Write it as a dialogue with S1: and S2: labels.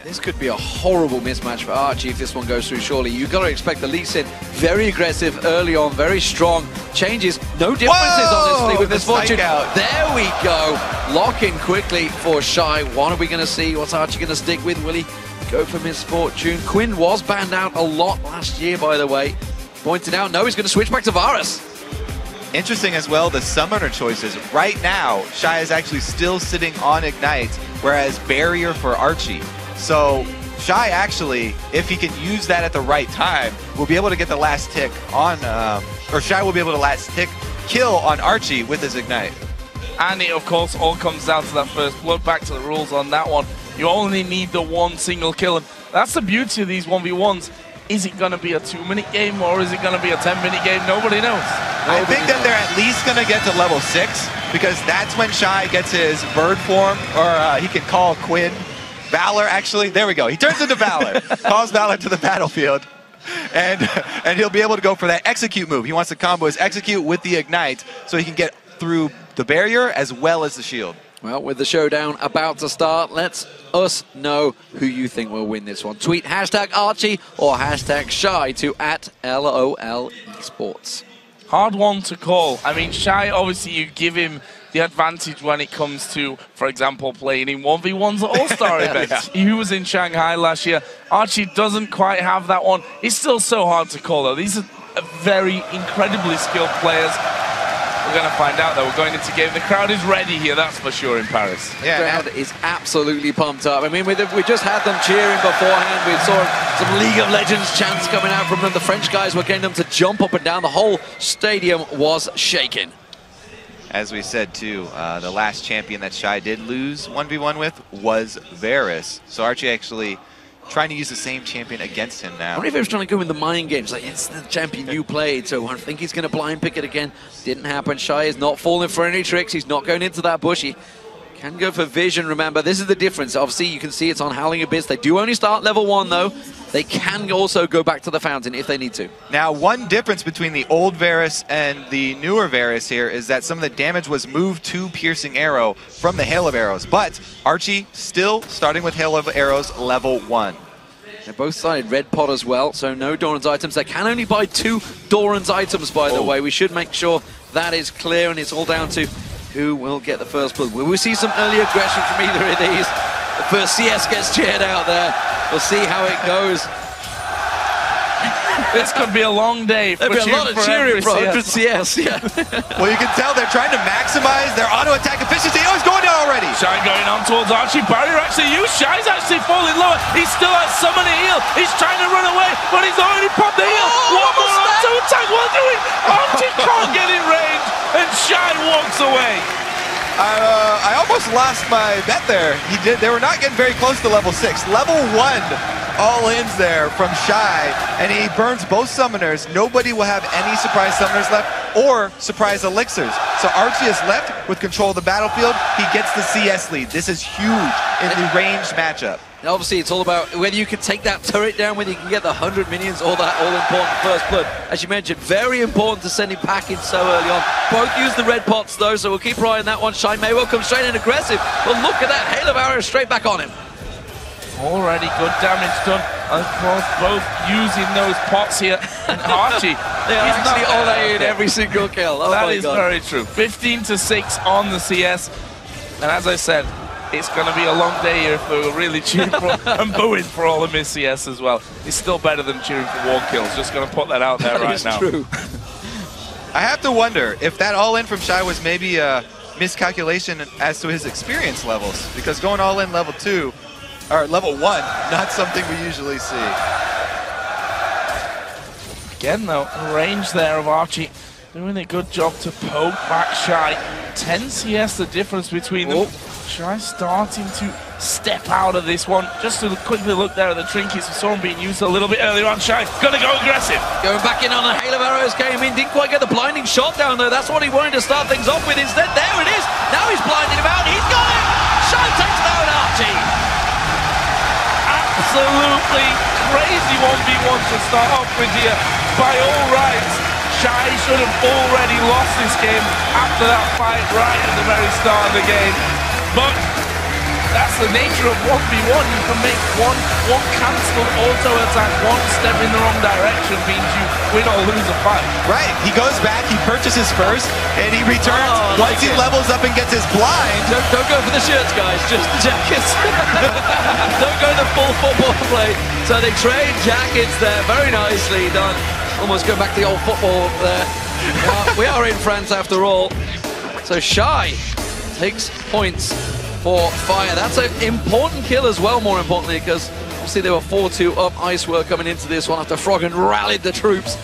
S1: This could be a horrible mismatch for Archie if this one goes through, surely. You've got to expect the Lee Sin very aggressive early on, very strong. Changes, no differences, honestly, with Misfortune. There we go. Lock in quickly for Shy. What are we going to see? What's Archie going to stick with? Will he go for Misfortune? Quinn was banned out a lot last year, by the way. Pointed out, no, he's going to switch back to Varus.
S2: Interesting as well, the summoner choices. Right now, Shy is actually still sitting on Ignite, whereas Barrier for Archie. So Shy actually, if he can use that at the right time, will be able to get the last tick on, or Shy will be able to last tick kill on Archie with his Ignite.
S3: And it, of course, all comes down to that first blood. Back to the rules on that one. You only need the one single kill. And that's the beauty of these 1v1s. Is it going to be a 2-minute game or is it going to be a 10-minute game? Nobody knows.
S2: I think that they're at least going to get to level 6 because that's when Shy gets his bird form, or he can call Quinn. Valor, actually, there we go. He turns into Valor, calls Valor to the battlefield, and he'll be able to go for that execute move. He wants to combo his execute with the Ignite so he can get through the barrier as well as the shield.
S1: Well, with the showdown about to start, let us know who you think will win this one. Tweet hashtag Archie or hashtag Shy to @LOL Esports.
S3: Hard one to call. I mean, Shy, obviously, you give him the advantage when it comes to, for example, playing in 1v1s at All-Star events. He was in Shanghai last year. Archie doesn't quite have that one. It's still so hard to call, though. These are very incredibly skilled players. We're going to find out, though. We're going into game. The crowd is ready here, that's for sure, in Paris.
S1: Yeah, the crowd is absolutely pumped up. I mean, we just had them cheering beforehand. We saw some League of Legends chants coming out from them. The French guys were getting them to jump up and down. The whole stadium was shaking.
S2: As we said, too, the last champion that Shy did lose 1v1 with was Varus. So Archie actually trying to use the same champion against him now.
S1: I wonder if he was trying to go in the mind games, like, it's the champion you played, so I think he's going to blind pick it again. Didn't happen. Shy is not falling for any tricks. He's not going into that bush. He can go for vision, remember. This is the difference. Obviously, you can see it's on Howling Abyss. They do only start level 1, though. They can also go back to the fountain if they need to.
S2: Now, one difference between the old Varus and the newer Varus here is that some of the damage was moved to Piercing Arrow from the Hail of Arrows. But Archie still starting with Hail of Arrows level 1.
S1: They're both sided red pot as well, so no Doran's items. They can only buy 2 Doran's items, by the way. We should make sure that is clear, and it's all down to who will get the first blood. Will we see some early aggression from either of these? The first CS gets cheered out there. We'll see how it goes.
S3: This could be a long day.
S1: There'll be a lot of cheering for 100 CS, yeah.
S2: Well, you can tell they're trying to maximize their auto-attack efficiency. Oh, he's going down already.
S3: Shy going on towards Archie. Barrier actually used. Shy's actually falling lower. He's still at summon a heal. He's trying to run away, but he's already popped the heal. One more auto-attack. What doing? Archie can't get in range, and Shy walks away.
S2: I almost lost my bet there. They were not getting very close to level 6. Level 1 all-ins there from Shy, and he burns both summoners. Nobody will have any surprise summoners left or surprise elixirs. So Archie is left with control of the battlefield. He gets the CS lead. This is huge in the ranged matchup.
S1: And obviously, it's all about whether you can take that turret down, whether you can get the 100 minions or that all-important first blood. As you mentioned, very important to send him packing so early on. Both use the red pots, though, so we'll keep our eye on that one. Shy may well come straight in aggressive, but look at that Hail of Arrows straight back on him.
S3: Already good damage done. Of course, both using those pots here. And Archie,
S1: they are actually all-in every single kill. Oh
S3: that is very true. 15-6 on the CS. And as I said, it's going to be a long day here if we're really cheering for and booing for all the missed CS as well. It's still better than cheering for war kills. Just going to put that out there right now.
S1: True.
S2: I have to wonder if that all-in from Shy was maybe a miscalculation as to his experience levels, because going all-in level 2, or level 1, not something we usually see.
S3: Again, though, range there of Archie doing a good job to poke back Shy. 10 CS, the difference between them. Shy starting to step out of this one. Just to quickly look there at the trinkets, we saw him being used a little bit earlier on. Shy, gonna go aggressive.
S1: Going back in on a Hail of Arrows, came in, didn't quite get the blinding shot down there. That's what he wanted to start things off with. Instead, there it is. Now he's blinding him out. He's got it. Shy takes down Archie.
S3: Absolutely crazy 1v1 to start off with here. By all rights, Shy should have already lost this game after that fight right at the very start of the game. But that's the nature of 1v1. You can make one cancelled auto attack, one step in the wrong direction means you win or lose a fight.
S2: Right, he goes back, he purchases first, and he returns once he levels up and gets his blind.
S1: Don't go for the shirts, guys, just the jackets. Don't go the full football play. So they trade jackets there, very nicely done. Almost go back to the old football there. We are in France after all. So Shy takes points for Fire. That's an important kill as well, more importantly, because obviously they were 4-2 up. Ice were coming into this one after Froggen rallied the troops.